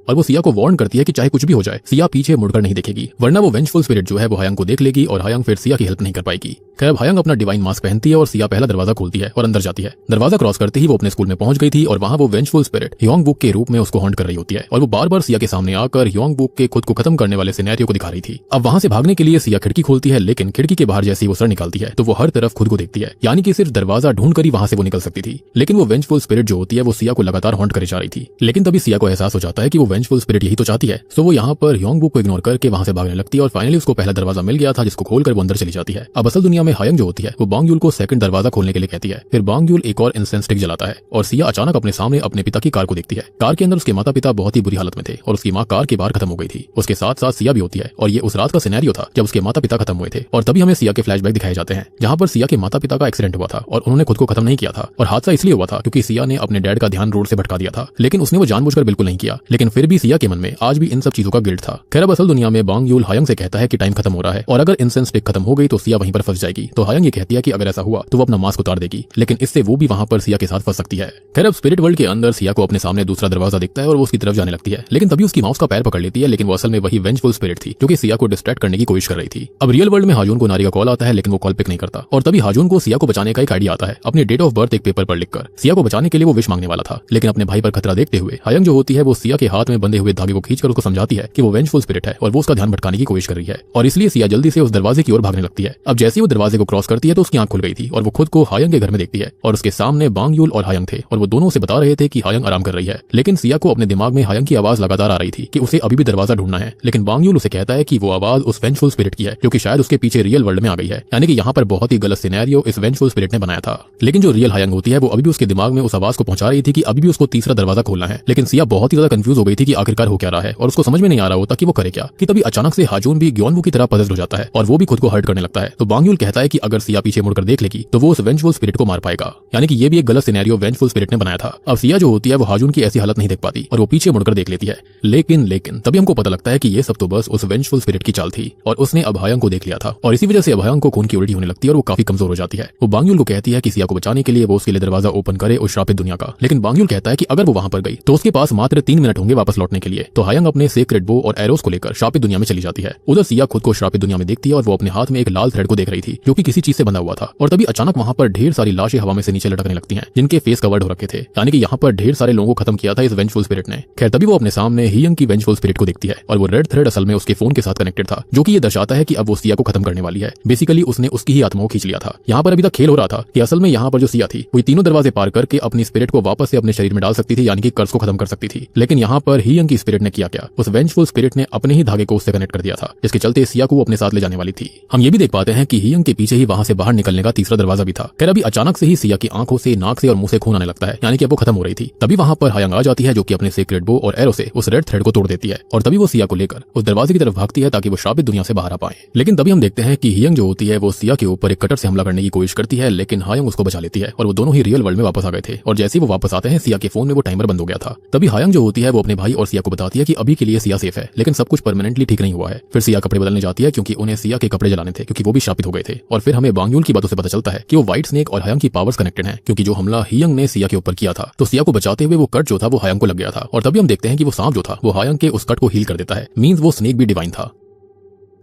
और वो सिया को वार्न करती है कि चाहे कुछ भी हो जाए सिया पीछे मुड़कर नहीं देखेगी, वरना वो वेंजफुल स्पिरिट जो है वो हायंग को देख लेगी और हायंग फिर सिया की हेल्प नहीं कर पाएगी। खैर हायंग अपना डिवाइन मास्क पहनती है और सिया पहला दरवाजा खोलती है और अंदर जाती है। दरवाजा क्रॉस करते ही वो अपने स्कूल में पहुंच गई थी और वहां वो वेंजफुल स्पिरिट ह्योंग बुक के रूप में उसको हॉन्ट कर रही होती है और वो बार बार सिया के सामने आकर ह्योंग बुक के खुद को खत्म करने वाले सिनेरियो को दिखा रही थी। अब वहां से भागने के लिए सिया खिड़की खोलती है, लेकिन खिड़की के बाहर जैसे ही वो सर निकालती है तो वो हर तरफ खुद को देखती है, यानी कि सिर्फ दरवाजा ढूंढ कर ही वहां से वो निकल सकती थी। लेकिन वो वेंजफुल स्पिरिट जो होती है वो सिया को लगातार हॉन्ट करे जा रही थी। लेकिन तभी सिया को एहसास हो जाता है कि वो वेंजफुल स्पिरिट यही तो चाहती है, सो वो यहाँ पर ह्योंग बुक को इग्नोर करके वहां से भागने लगती है और फाइनली उसको पहला दरवाजा मिल गया था जिसको खोलकर वो अंदर चली जाती है। अब असल दुनिया में हायंग जो होती है वो बांग यूल को सेकंड दरवाजा खोलने के लिए कहती है। फिर बांग यूल एक और इंसेंस स्टिक जलाता है और सिया अचानक अपने सामने अपने पिता की कार को देखती है। कार के अंदर उसके माता पिता बहुत ही बुरी हालत में थे और उसकी माँ कार के बाहर खत्म हो गई थी। उसके साथ साथ सिया भी होती है और ये उस रात का सिनेरियो था जब उसके माता पिता खत्म हुए थे। और तभी हमें सिया के फ्लैशबैक दिखाए जाते हैं जहाँ पर सिया के माता पिता का एक्सीडेंट हुआ था और उन्होंने खुद को खत्म नहीं किया था। और हादसा इसलिए हुआ था क्योंकि सिया ने अपने डैड का ध्यान रोड से भटका दिया था, लेकिन उसने वो जानबूझकर बिल्कुल नहीं किया। लेकिन फिर भी सिया के मन में आज भी इन सब चीजों का गिल्ट था। खैर अब असल दुनिया में बांग यूल हायंग से कहता है कि टाइम खत्म हो रहा है और अगर इंसेंस स्टिक खत्म हो गई तो सिया वहीं पर फंस जाएगी। तो हायंग ये कहती है कि अगर ऐसा हुआ तो वो अपना मास्क उतार देगी, लेकिन इससे वो भी वहां पर सिया के साथ फंस सकती है। खैर अब स्पिरिट वर्ल्ड के अंदर सिया को अपने सामने दूसरा दरवाजा दिखता है और वो उसकी तरफ जाने लगती है, लेकिन तभी उसकी माउस का पैर पकड़ लेती है, लेकिन वो असल में वही वेंजफुल स्पिरिट थी जो कि सिया को डिस्ट्रैक्ट करने की कोशिश कर रही थी। अब रियल वर्ल्ड में हाजून को नारी का कॉल आता है, लेकिन वो कॉल पिक नहीं करता और तभी हाजून को सिया को बचाने का एक आइडिया आता है। अपनी डेट ऑफ बर्थ एक पेपर पर लिखकर सिया को बचाने के लिए वो विश मांगने वाला था, लेकिन अपने भाई पर खतरा देखते हुए हायंग जो होती है वो सिया के हाथ में बंधे हुए धागे को खींचकर उसको समझाती है कि वो वेंजफुल स्पिरिट है और वो उसका ध्यान भटकाने की कोशिश कर रही है और इसलिए सिया जल्दी से उस दरवाजे की ओर भागने लगती है। अब जैसे ही वो दरवाजे को क्रॉस करती है तो उसकी आंख खुल गई थी और वो खुद को हायंग के घर में देखती है और उसके सामने बांग यूल और हायंग थे और वो दोनों उसे बता रहे थे कि हायंग आराम कर रही है। लेकिन सिया को अपने दिमाग में हायंग की आवाज लगातार आ रही थी कि उसे अभी भी दरवाजा ढूंढना है, लेकिन बांग यूल उसे कहता है कि वो आवाज उस वेंजफुल स्पिरिट की है जो कि शायद उसके पीछे रियल वर्ल्ड में आ गई है, यानी कि यहाँ पर बहुत ही गलत सिनेरियो इस वेंजफुल स्पिरिट ने बनाया था। लेकिन जो रियल हायंग होती है वो अभी भी उसके दिमाग में उस आवाज को पहुंचा रही थी कि अभी भी उसको तीसरा दरवाजा खोलना है। लेकिन सिया बहुत ही ज्यादा कंफ्यूज हो गई थी कि आखिरकार हो क्या रहा है और उसको समझ में नहीं आ रहा होता कि वो करे क्या, कि तभी अचानक से हाजून भी ग्योनवू की तरह पजल हो जाता है और वो भी खुद को हर्ट करने लगता है। तो बांग यूल कहता है कि अगर सिया पीछे मुड़कर देख लेगी तो वो उस वेंजफुल स्पिरिट को मार पाएगा, यानी कि ये भी एक गलत सिनेरियो वेंजफुल स्पिरिट ने बनाया था। अब सिया जो होती है वो हाजून की ऐसी हालत नहीं देख पाती और वो पीछे मुड़कर देख लेती है, लेकिन तभी हमको पता लगता है कि ये सब तो बस उस वेंजफुल स्पिरिट की चाल थी और उसने अब हायंग को देख लिया था और इसी वजह से अब हायंग को खून की उल्टी होने लगती है और वो काफी कमजोर हो जाती है। वो बांग यूल को कहती है कि सिया को बचाने के लिए वो उसके लिए दरवाजा ओपन करे उस श्रापित दुनिया का, लेकिन बांग यूल कहता है कि अगर वो वहां पर गई तो उसके पास मात्र 3 मिनट होंगे वापस वापस लौटने के लिए। तो हायंग अपने सेक्रेट बो और एरोस को लेकर श्रापित दुनिया में चली जाती है। उधर सिया खुद को श्रापित दुनिया में देखती है और वो अपने हाथ में एक लाल थ्रेड को देख रही थी जो कि किसी चीज से बंधा हुआ था। और तभी अचानक वहां पर ढेर सारी लाशें हवा में से नीचे लटकने लगती हैं जिनके फेस कवर्ड हो रखे थे, यानी कि यहाँ पर ढेर सारे लोगों को खत्म किया था इस वेंजफुल स्पिरिट ने। खैर तभी वो अपने सामने हियंग की वेंजफुल स्पिरिट को देखती है और वो रेड थ्रेड असल में उसके फोन के साथ कनेक्टेड था, जो कि ये दर्शाता है कि अब वो सिया को खत्म करने वाली है। बेसिकली उसने उसकी ही आत्मा को खींच लिया था। यहाँ पर अभी तक खेल हो रहा था कि असल में यहाँ पर जो सिया थी वो तीनों दरवाजे पार करके अपनी स्पिरिट को वापस से अपने शरीर में डाल सकती थी, यानी कि कर्ज को खत्म कर सकती थी। लेकिन यहाँ पर हियंग की स्पिरिट ने किया क्या, उस वेंजफुल स्पिरिट ने अपने ही धागे को उससे कनेक्ट कर दिया था, जिसके चलते सिया को वो अपने साथ ले जाने वाली थी। हम ये भी देख पाते हैं कि हियंग के पीछे ही वहां से बाहर निकलने का तीसरा दरवाजा भी था। खैर अभी अचानक से ही सिया की आंखों से, नाक से और मुंह से खून आने लगता है, यानी कि अब वो खत्म हो रही थी। तभी वहां पर हायंग आ जाती है जो कि अपने सीक्रेट बो और एरो से उस रेड थ्रेड को तोड़ देती है और तभी वो सिया को लेकर उस दरवाजे की तरफ भागती है ताकि वो श्रापित दुनिया से बाहर आ पाए। लेकिन तभी हम देखते हैं कि हियंग जो होती है वो सिया के ऊपर एक कटर से हमला करने की कोशिश करती है, लेकिन हायंग उसको बचा लेती है और वो दोनों ही रियल वर्ल्ड में वापस आ गए थे। और जैसे ही वो वापस आते हैं सिया के फोन में वो टाइमर बंद हो गया था। तभी हायंग जो होती है वो अपने भाई और सिया को बताती है कि अभी के लिए सिया सेफ है, लेकिन सब कुछ परमानेंटली ठीक नहीं हुआ है। फिर सिया कपड़े बदलने जाती है क्योंकि उन्हें सिया के कपड़े जलाने थे, क्योंकि वो भी श्रापित हो गए थे। और फिर हमें बांग्यूल की बातों से पता चलता है कि वो व्हाइट स्नेक और हायंग की पावर्स कनेक्टेड हैं, क्योंकि जो हमला हियंग ने सिया के ऊपर किया था तो सिया को बचाते हुए वो कट जो था वो हायंग को लग गया था। और तभी हम देखते हैं कि वो सांप जो था वो हायंग के उस कट को हील कर देता है। मींस वो स्नेक भी डिवाइन था।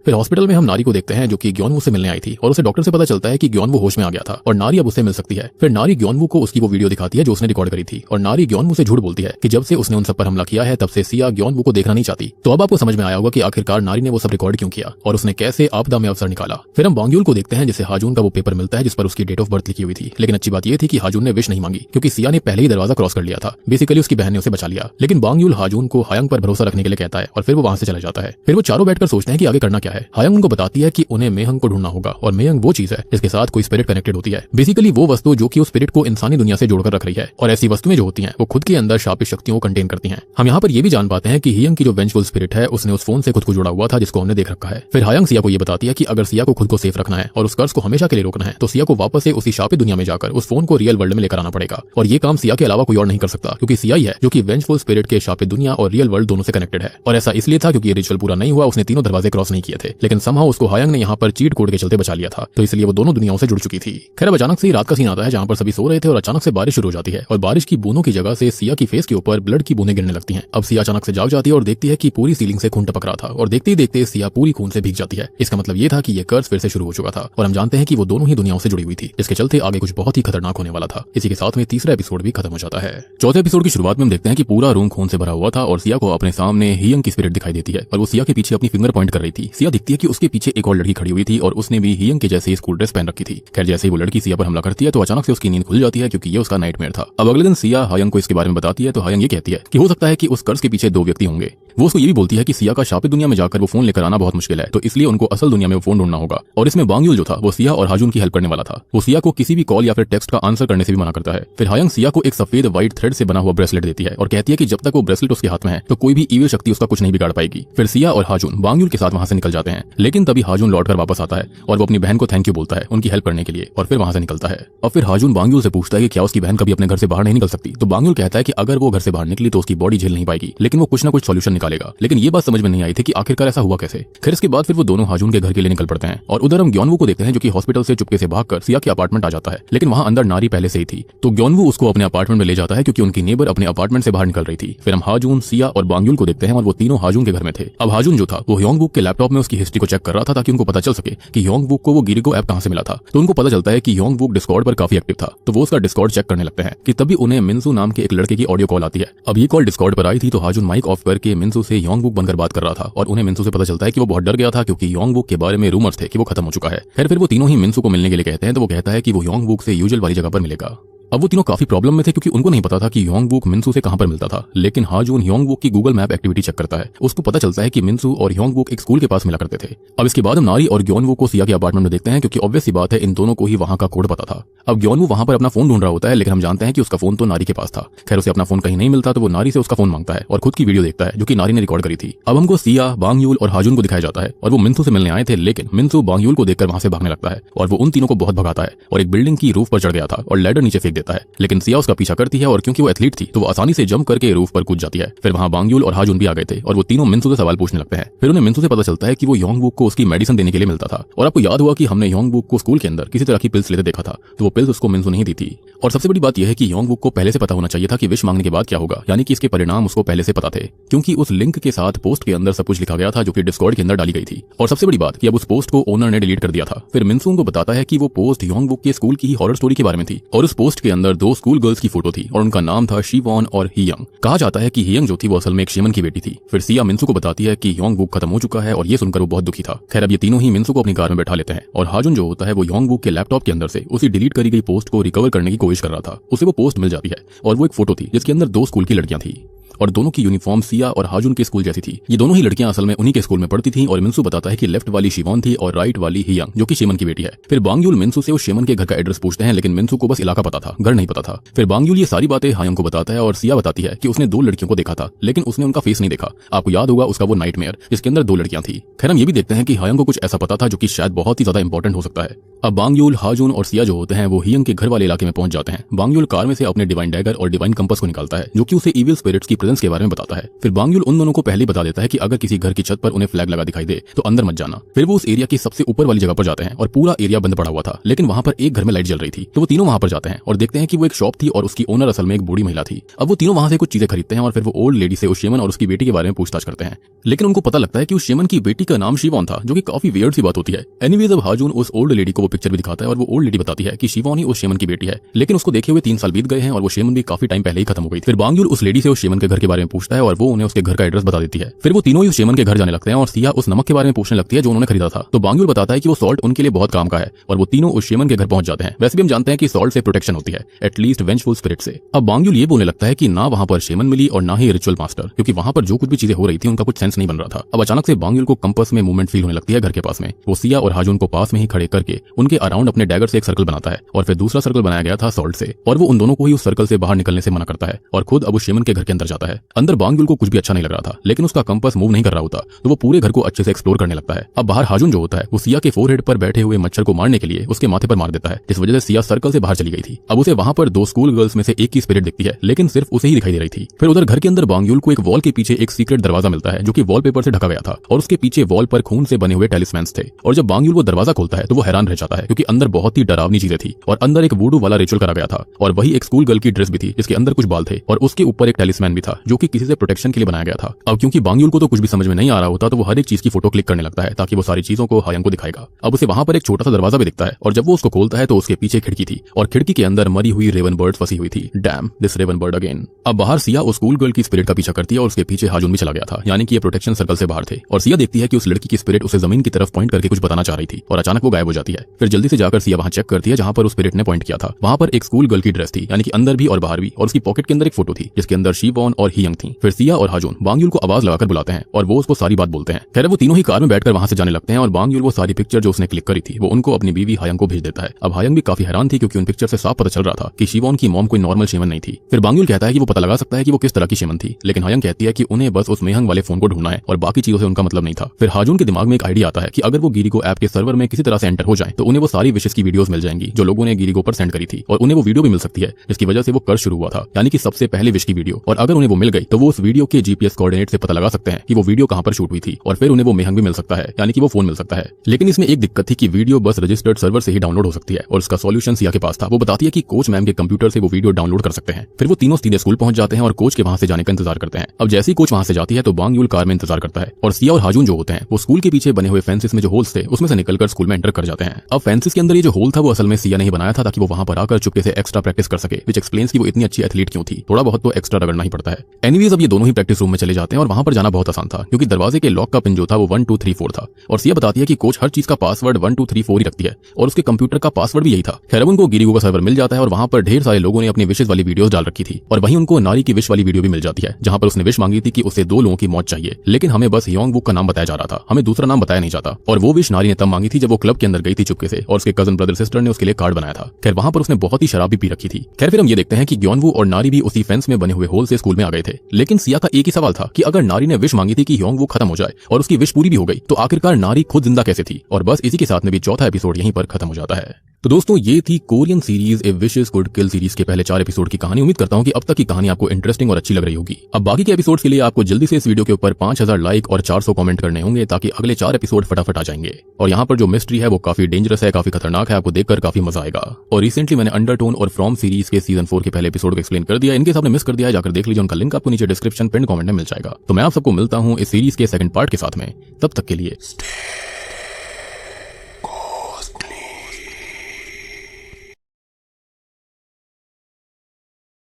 फिर हॉस्पिटल में हम नारी को देखते हैं जो कि ग्योनवू से मिलने आई थी और उसे डॉक्टर से पता चलता है कि ग्योनवू होश में आ गया था और नारी अब उससे मिल सकती है। फिर नारी ग्योनवू को उसकी वो वीडियो दिखाती है जो उसने रिकॉर्ड करी थी और नारी ग्योनवू से झूठ बोलती है कि जब से उसने उन सब पर हमला किया है तब से सिया ग्योनवू को देखना नहीं चाहती। तो अब आपको समझ में आया होगा कि आखिरकार नारी ने वो सब रिकॉर्ड क्यों किया और उसने कैसे आपदा में अवसर निकाला। फिर हम बांग्यूल को देखते हैं जिसे हाजून का वो पेपर मिलता है जिस पर उसकी डेट ऑफ बर्थ लिखी हुई थी। लेकिन अच्छी बात यह थी कि हाजून ने विश नहीं मांगी क्योंकि सिया ने पहले ही दरवाजा क्रॉस कर लिया था। बेसिकली उसकी बहन ने उसे बचा लिया। लेकिन बांग्यूल हाजून को हायंग पर भरोसा रखने के लिए कहता है और फिर वो वहां से चला जाता है। फिर वो चारों बैठकर सोचते हैं कि आगे करना क्या है। हायंग उनको बताती है कि उन्हें मेहंग को ढूंढना होगा और मेहंग वो चीज है जिसके साथ कोई स्पिरिट कनेक्टेड होती है। बेसिकली वो वस्तु जो कि उस स्पिरिट को इंसानी दुनिया से जोड़कर रख रही है और ऐसी वस्तुएं जो होती हैं वो खुद के अंदर शापित शक्तियों को कंटेन करती हैं। हम यहाँ पर ये भी जान पाते हैं कि हियंग की जो वेंजफुल स्पिरिट है उसने उस फोन से खुद को जोड़ा हुआ था जिसको हमने देख रखा है। फिर हायंग सिया को ये बताती है कि अगर सिया को खुद को सेफ रखना है और उस कर्ज को हमेशा के लिए रोकना है तो सिया को वापस से उसी शापित दुनिया में जाकर उस फोन को रियल वर्ल्ड में लेकर आना पड़ेगा। और ये काम सिया के अलावा कोई और नहीं कर सकता क्योंकि सिया ही है जो कि वेंजफुल स्पिरिट के शापित दुनिया और रियल वर्ल्ड दोनों से कनेक्टेड है। और ऐसा इसलिए था क्योंकि ये रिचुअल पूरा नहीं हुआ, उसने तीनों दरवाजे क्रॉस नहीं किए थे, लेकिन समहाउ उसको हायंग ने यहाँ पर चीट कोड के चलते बचा लिया था, तो इसलिए वो दोनों दुनियाओं से जुड़ चुकी थी। खैर अब अचानक से ही रात का सीन आता है जहाँ पर सभी सो रहे थे और अचानक से बारिश शुरू हो जाती है और बारिश की बूंदों की जगह से सिया की फेस के ऊपर ब्लड की बूंदें गिरने लगती हैं। अब सिया अचानक से जाग जाती है और देखती है कि पूरी सीलिंग से खून टपक रहा था और देखते ही देखते सिया पूरी खून से भीग जाती है। इसका मतलब ये था कि ये कर्ज फिर से शुरू हो चुका था और हम जानते हैं कि वो दोनों ही दुनियाओं से जुड़ी हुई थी, जिसके चलते आगे कुछ बहुत ही खतरनाक होने वाला था। इसी के साथ में तीसरा एपिसोड भी खत्म हो जाता है। चौथे एपिसोड की शुरुआत में हम देखते हैं कि पूरा रूम खून से भरा हुआ था और सिया को अपने सामने हियंग की स्पिरिट दिखाई देती है और वो सिया के पीछे अपनी फिंगर पॉइंट कर रही थी। सिया दिखती है कि उसके पीछे एक और लड़की खड़ी हुई थी और उसने भी हियंग के जैसे स्कूल ड्रेस पहन रखी थी। खैर जैसे ही वो लड़की सिया पर हमला करती है तो अचानक से उसकी नींद खुल जाती है क्योंकि ये उसका नाइटमेयर था। अब अगले दिन सिया हायंग को इसके बारे में बताती है तो हायंग ये कहती है कि हो सकता है कि उस कर्ज के पीछे दो व्यक्ति होंगे। वो उसको ये भी बोलती है कि सिया का शापित दुनिया में जाकर वो फोन लेकर आना बहुत मुश्किल है, तो इसलिए उनको असल दुनिया में वो फोन ढूंढना होगा। और इसमें बांग्यूल जो था वो सिया और हाजून की हेल्प करने वाला था। वो सिया को किसी भी कॉल या फिर टेक्स्ट का आंसर करने से भी मना करता है। फिर हायंग सिया को एक सफेद व्हाइट थ्रेड से बना हुआ ब्रेसलेट देती है और कहती है कि जब तक वो ब्रेसलेट उसके हाथ में है तो कोई भी ईविल शक्ति उसका कुछ नहीं बिगाड़ पाएगी। फिर सिया और हाजून बांग्यूल के साथ वहां से निकल जाते हैं, लेकिन तभी हाजून लौटकर वापस आता है और वो अपनी बहन को थैंक यू बोलता है उनकी हेल्प करने के लिए और फिर वहां से निकलता है। और फिर हाजून बांग्यूल से पूछता है कि क्या उसकी बहन कभी अपने घर से बाहर नहीं निकल सकती, तो बांग्यूल कहता है कि अगर वो घर से बाहर निकली तो उसकी बॉडी झेल नहीं पाएगी, लेकिन वो कुछ ना कुछ सॉल्यूशन निकालेगा। लेकिन ये बात समझ में नहीं आई थी कि आखिरकार ऐसा हुआ कैसे। फिर इसके बाद फिर वो दोनों हाजून के घर के लिए निकल पड़ते हैं और उधर हम ग्योनवू को देखते हैं जो कि हॉस्पिटल से चुपके से भागकर सिया के अपार्टमेंट आ जाता है, लेकिन वहां अंदर नारी पहले से ही थी। तो ग्योनवू उसको अपने अपार्टमेंट में ले जाता है क्योंकि उनकी नेबर अपने अपार्टमेंट से बाहर निकल रही थी। फिर हम हाजून, सिया और बांग्यूल को देखते हैं और वो तीनों हाजून के घर में थे। अब हाजून जो था वो ह्योंगबुक के लैपटॉप में उसकी हिस्ट्री को चेक कर रहा था ताकि उनको पता चल सके कि ह्योंगबुक को वो गिरिगो ऐप कहां से मिला था। तो उनको पता चलता है कि ह्योंगबुक डिस्कॉर्ड पर काफी एक्टिव था, तो वो उसका डिस्कॉर्ड चेक करने लगते हैं कि तभी उन्हें मिन्सू नाम के एक लड़के की ऑडियो कॉल आती है। अब ये कॉल डिस्कॉर्ड पर आई थी तो हाजून माइक ऑफ करके मिन्सू से ह्योंगबुक बनकर बात कर रहा था और उन्हें मिन्सू से पता चलता है कि वो बहुत डर गया था क्योंकि ह्योंगबुक के बारे में रूमर्स थे कि वो खत्म हो चुका है। फिर वो तीनों ही मिन्सू को मिलने के लिए कहते हैं तो वो कहता है कि वो ह्योंगबुक से यूजुअल वाली जगह पर मिलेगा। अब वो तीनों काफी प्रॉब्लम में थे क्योंकि उनको नहीं पता था कि ह्योंगबुक मिन्सू से कहां पर मिलता था, लेकिन हाजून ह्योंगबुक की गूगल मैप एक्टिविटी चेक करता है। उसको पता चलता है कि मिन्सू और ह्योंगबुक एक स्कूल के पास मिला करते थे। अब इसके बाद हम नारी और ग्योनवू को सिया के अपार्टमेंट में देखते हैं क्योंकि ऑब्वियस सी बात है इन दोनों को ही वहां का कोड पता था। अब ग्योनवू वहां पर अपना फोन ढूंढ रहा होता है, लेकिन हम जानते हैं कि उसका फोन तो नारी के पास था। खैर उसे अपना फोन कहीं नहीं मिलता तो वो नारी से उसका फोन मांगता है और खुद की वीडियो देखता है जो कि नारी ने रिकॉर्ड करी थी। अब हमको सिया, बांग्यूल और हाजून को दिखाया जाता है और वो मिन्सू से मिलने आए थे, लेकिन मिन्सू बांग्यूल को देखकर वहां से भागने लगता है और वो उन तीनों को बहुत भगाता है और एक बिल्डिंग की रूफ पर चढ़ गया था और लैडर नीचे फेंक देता देता है, लेकिन सिया उसका पीछा करती है और क्योंकि वो एथलीट थी तो वो आसानी से जंप करके रूफ पर कूद जाती है। फिर वहाँ बांग्यूल और हाजुन भी आ गए थे और वो तीनों मिन्सू से सवाल पूछने लगते हैं। फिर उन्हें मिन्सू से पता चलता है कि वो योंगबुक को उसकी मेडिसिन देने के लिए मिलता था। और आपको याद हुआ कि हमने योंगबुक को स्कूल के अंदर किसी तरह की पिल्स लेते देखा था, तो वो पिल्स उसको मिन्सू नहीं दी थी। और सबसे बड़ी बात यह है कि योंगबुक को पहले से पता होना चाहिए था कि विश मांगने के बाद क्या होगा, यानी कि इसके परिणाम उसको पहले से पता थे, क्योंकि उस लिंक के साथ पोस्ट के अंदर सब कुछ लिखा गया था जो कि डिस्कॉर्ड के अंदर डाली गई थी। और सबसे बड़ी बात कि अब उस पोस्ट को ओनर ने डिलीट कर दिया था। फिर मिन्सू उनको बताता है कि वो पोस्ट योंगबुक के स्कूल की ही हॉरर स्टोरी के बारे में थी और उस पोस्ट के अंदर 2 स्कूल गर्ल्स की फोटो थी और उनका नाम था शीवॉन और हियंग। कहा जाता है कि हियंग जो थी वो असल में एक शेमन की बेटी थी। फिर सिया मिन्सू को बताती है कि योंगबुक खत्म हो चुका है और ये सुनकर वो बहुत दुखी था। खैर अब ये तीनों ही मिन्सू को अपनी कार में बैठा लेते हैं और हाजुन जो होता है वो योंगबुक के लैपटॉप के अंदर से उसी डिलीट करी गई पोस्ट को रिकवर करने की कोशिश कर रहा था। उसे वो पोस्ट मिल जाती है और वो एक फोटो थी जिसके अंदर 2 स्कूल की लड़कियां थी और दोनों की यूनिफॉर्म सिया और हाजुन के स्कूल जैसी थी। ये दोनों ही लड़कियां असल में उन्हीं के स्कूल में पढ़ती थीं और मिन्सू बताता है कि लेफ्ट वाली शिवॉन थी और राइट वाली हियंग जो कि शेमन की बेटी है। फिर बांग्यूल मिन्सू से उस शेमन के घर का एड्रेस पूछते हैं, लेकिन मिन्सू को बस इलाका पता था, घर नहीं पता था। फिर बांग्यूल ये सारी बातें हायंग को बताता है और सिया बताती है कि उसने 2 लड़कियों को देखा था लेकिन उसने उनका फेस नहीं देखा। आपको याद होगा उसका वो नाइटमेयर जिसके अंदर 2 लड़कियां थी। खैर हम ये भी देखते हैं कि हायंग को कुछ ऐसा पता था जो कि शायद बहुत ही ज्यादा इंपॉर्टेंट हो सकता है। अब बांग्यूल, हाजुन और सिया जो होते हैं वो हियंग के घर वाले इलाके में पहुंच जाते हैं। बांग्यूल कार में से अपने डिवाइन डैगर और डिवाइन कंपास को निकालता है जो कि उसे इविल स्पिरिट्स की प्रेजेंस के बारे में बताता है। फिर बांग्यूल उन दोनों को पहले ही बता देता है कि अगर किसी घर की छत पर उन्हें फ्लैग लगा दिखाई दे तो अंदर मत जाना। फिर वो उस एरिया की सबसे ऊपर वाली जगह पर जाते हैं और पूरा एरिया बंद पड़ा हुआ था, लेकिन वहां पर एक घर में लाइट जल रही थी। तो वो तीनों वहां पर जाते हैं और देखते हैं कि वो एक शॉप थी और उसकी ओनर असल में एक बूढ़ी महिला थी। अब वो तीनों वहां से कुछ चीजें खरीदते हैं और फिर वो ओल्ड लेडी से उस शेमन और उसकी बेटी के बारे में पूछताछ करते हैं, लेकिन उनको पता लगता है कि उस शेमन की बेटी का नाम शिवॉन था जो कि काफी वियर्ड सी बात होती है। एनीवेज अब हाजुन उस ओल्ड लेडी को वो पिक्चर भी दिखाता है और वो ओल्ड लेडी बताती है कि शिवॉन ही उस शेमन की बेटी है, लेकिन उसको देखे हुए 3 साल बीत गए हैं और वो शेमन भी काफी टाइम पहले ही खत्म हो गई। फिर बांग्यूल उस लेडी से उस शेमन के घर के बारे में पूछता है और वो उन्हें उसके घर का एड्रेस बता देती है। फिर वो तीनों ही उस शेमन के घर जाने लगते हैं और सिया उस नमक के बारे में पूछने लगती है जो उन्होंने खरीदा था। तो बांग्यूल बताता है कि वो सॉल्ट उनके लिए बहुत काम का है और वो तीनों उस शेमन के घर पहुंच जाते हैं। वैसे भी हम जानते हैं कि सॉल्ट से प्रोटेक्शन होती है, एटलीस्ट वेंजफुल स्पिरिट से। अब बांग्यूल ये बोलने लगता है कि ना वहां पर शेमन मिली और ना ही रिचुअल मास्टर, क्योंकि वहां पर जो कुछ भी चीजें हो रही थी उनका कुछ सेंस नहीं बन रहा था। अब अचानक से बांग्यूल को कंपास में मूवमेंट फील होने लगती है घर के पास में। वो सिया और हाजुन को पास में ही खड़े करके उनके अराउंड अपने डैगर से एक सर्कल बनाता है और फिर दूसरा सर्कल बनाया गया था सॉल्ट से, और वो उन दोनों को ही उस सर्कल से बाहर निकलने से मना करता है और खुद अब उस शेमन के घर के अंदर जाता है। अंदर बांग्यूल को कुछ भी अच्छा नहीं लग रहा था, लेकिन उसका कंपास मूव नहीं कर रहा होता तो वो पूरे घर को अच्छे से एक्सप्लोर करने लगता है। अब बाहर हाजुन जो होता है वो सिया के फोरहेड पर बैठे हुए मच्छर को मारने के लिए उसके माथे पर मार देता है, जिस वजह से सिया सर्कल से बाहर चली गई थी। अब उसे वहां पर 2 स्कूल गर्ल्स में से एक की स्पिरिट दिखती है, लेकिन सिर्फ उसे ही दिखाई दे रही थी। फिर उधर घर के अंदर बांग्यूल को एक वॉल के पीछे एक सीक्रेट दरवाजा मिलता है जो कि वॉलपेपर से ढका गया था और उसके पीछे वॉल पर खून से बने हुए टेलिस्मैन्स थे। और जब बांग्यूल वो दरवाजा खोलता है तो वो हैरान रह जाता है क्योंकि अंदर बहुत ही डरावनी चीजें थी और अंदर एक वूडू वाला रिचुअल करा गया था और वही एक स्कूल गर्ल की ड्रेस भी थी जिसके अंदर कुछ बाल थे और उसके ऊपर एक टेलिस्मैन भी था जो कि किसी से प्रोटेक्शन के लिए बनाया गया था। अब क्योंकि बांग्यूल को तो कुछ भी समझ में नहीं आ रहा होता तो वो हर एक चीज की फोटो क्लिक करने लगता है ताकि वो सारी चीजों को हायंग को दिखाएगा। अब उसे वहां पर एक छोटा सा दरवाजा भी दिखता है और जब वो उसको खोलता है तो उसके पीछे खिड़की थी और खिड़की के अंदर मरी हुई रेवन बर्ड फंसी हुई थी। Damn this raven bird again. अब बाहर सिया उस स्कूल गर्ल की स्पिरिट का पीछा करती है और उसके पीछे हाजुन भी चला गया था, यानी कि ये प्रोटेक्शन सर्कल से बाहर थे। और सिया देखती है कि उस लड़की की स्पिरिट उसे जमीन की तरफ पॉइंट करके कुछ बताना चाह रही थी और अचानक वो गायब हो जाती है। फिर जल्दी से जाकर सिया वहां चेक करती है जहां पर उस स्पिरिट ने पॉइंट किया था। वहां पर एक स्कूल गर्ल की ड्रेस थी, यानी कि अंदर भी और बाहर भी, और उसकी पॉकेट के अंदर एक फोटो थी जिसके अंदर शीवॉन और हियंग थी। फिर सिया और हाजुन बांग्यूल को आवाज लगाकर बुलाते हैं और वो उसको सारी बात बोलते हैं। खैर वो तीनों ही कार में बैठकर वहां से जाने लगते हैं और बांग्यूल वो सारी पिक्चर जो उसने क्लिक करी थी वो उनको अपनी बीवी हायंग को भेज देता है। अब हायंग भी काफी हैरान थी क्योंकि उन पिक्चर से साफ पता चल रहा था कि शिवॉन की मॉम कोई नॉर्मल शेमन नहीं थी। फिर बांग्यूल कहता है कि वो पता लगा सकता है कि वो किस तरह की शेमन थी, लेकिन हायंग कहती है कि उन्हें बस उस मेहंग वाले फोन को ढूंढना है और बाकी चीजों से उनका मतलब नहीं था। फिर हाजुन के दिमाग में एक आइडिया आता है कि अगर वो गिरिगो ऐप के सर्वर में किसी तरह से एंटर हो जाए तो उन्हें वो सारी विशेष की वीडियोस मिल जाएंगी जो लोगों ने गिरिगो पर सेंड करी थी और उन्हें वो वीडियो भी मिल सकती है जिसकी वजह से वो कर्ज शुरू हुआ था, यानी कि सबसे पहले विश की वीडियो। और अगर उन्हें वो मिल गई तो वो उस वीडियो के जीपीएस कोऑर्डिनेट से पता लगा सकते हैं कि वो वीडियो कहां पर शूट हुई थी और फिर उन्हें वो मेहंग भी मिल सकता है, यानी कि वो फोन मिल सकता है। लेकिन इसमें एक दिक्कत थी कि वीडियो बस रजिस्टर्ड सर्वर से ही डाउनलोड हो सकती है और उसका सॉल्यूशन सिया के पास था। वो बताती है कि कोच मैम के कंप्यूटर से वो वीडियो डाउनलोड कर सकते हैं। फिर वो तीनों सीधे स्कूल पहुंच जाते हैं और कोच के वहां से जाने का इंतजार करते हैं। अब जैसे ही कोच वहां से जाती है तो बांग्यूल कार में इंतजार करता है और सिया और हाजुन जो होते हैं वो स्कूल के पीछे बने हुए फेंसेस में जो होल्स थे उसमें से निकलकर स्कूल में एंटर कर जाते हैं। अब फेंसेस के अंदर ये जो होल था वो असल में सिया ने ही बनाया था ताकि वो वहां पर आकर चुपके से एक्स्ट्रा प्रैक्टिस कर सके, विच एक्सप्लेन्स कि वो इतनी अच्छी एथलीट क्यों थी। थोड़ा बहुत तो एक्स्ट्रा रगड़ना ही पड़ता है। एनीवेज अब ये दोनों ही प्रैक्टिस रूम में चले जाते हैं और वहां पर जाना बहुत आसान था क्योंकि दरवाजे के लॉक का पिन जो था वो 1 2 3 4 था और सिया बताती है कि कोच हर चीज का पासवर्ड 1 2 3 4 ही रखती है और उसके कंप्यूटर का पासवर्ड भी यही था। खैर उनको गिरिगो का सर्वर मिल जाता है और वहां पर ढेर सारे लोगों ने अपनी विशेष वाली वीडियोस डाल रखी थी और वहीं उनको नारी की विश वाली वीडियो भी मिल जाती है जहां पर उसने विश मांगी थी कि उसे 2 लोगों की मौत चाहिए, लेकिन हमें बस योंगबुक का नाम बताया जा रहा था, हमें दूसरा नाम बताया नहीं जाता। और वो विश नारी ने तब मांगी थी जब वो क्लब के अंदर गई थी चुपके से और उसके कजन ब्रदर सिस्टर ने उसके लिए कार्ड बनाया था। खैर वहां पर उसने बहुत ही शराब भी पी रखी थी। खैर फिर हम ये देखते हैं कि ग्योनवू और नारी भी उसी फेंस में बने हुए होल से स्कूल में आ गए थे, लेकिन सिया का एक ही सवाल था कि अगर नारी ने विश मांगी थी कि योंगवू खत्म हो जाए और उसकी विश पूरी भी हो गई तो आखिरकार नारी खुद जिंदा कैसे थी। और बस इसी के साथ में भी चौथा एपिसोड यहीं पर खत्म हो जाता है। तो दोस्तों ये थी Korean series A wishes could kill series के पहले 4 एपिसोड की कहानी। उम्मीद करता हूं कि अब तक की कहानी आपको इंटरेस्टिंग और अच्छी लग रही होगी। अब बाकी के एपिसोड्स के लिए आपको जल्दी से इस वीडियो के ऊपर 5000 लाइक और 400 कमेंट करने होंगे ताकि अगले 4 एपिसोड फटाफट आ जाएंगे। और यहाँ पर जो मिस्ट्री है वो काफी डेंजरस है, काफी खतरनाक है, आपको देखकर काफी मजा आएगा। और रिसेंटली मैंने अंडरटोन और फ्रॉम सीरीज के सीजन 4 के पहले एपिसोड को एक्सप्लेन कर दिया। इनके सामने मिस कर दिया है, जाकर देख लीजिए, उनका लिंक आपको नीचे डिस्क्रिप्शन पिन कमेंट में मिल जाएगा। तो मैं आप सबको मिलता हूँ इस सीरीज के सेकंड पार्ट के साथ में, तब तक के लिए